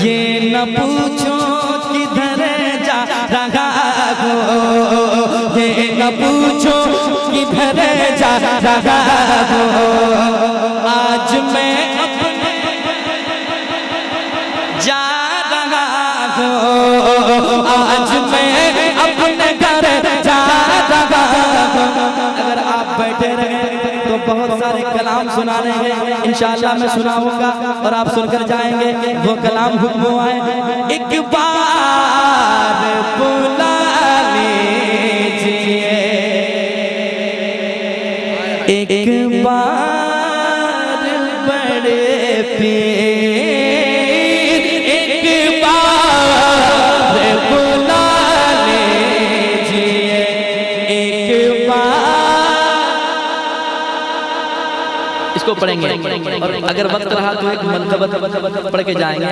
ये न पूछो किधर जा रहा हो, ये न पूछो किधर जा रहा हो। आज मैं अपने जा रहा हूँ, आज मैं अपने घर जा रहा हूँ। अगर आप बैठे रहे तो बहुत सारे कलाम सुनाने हैं, इंशाअल्लाह मैं सुनाऊंगा और आप सुनकर जाएंगे। वो कलाम हुक्म आए, एक बार बुला लीजिए, एक बार बड़े पीर, एक बार बुला लीजिए, एक बार। इसको पढ़ेंगे और अगर वक्त रहा तो एक मंतबत पढ़ के जाएंगे।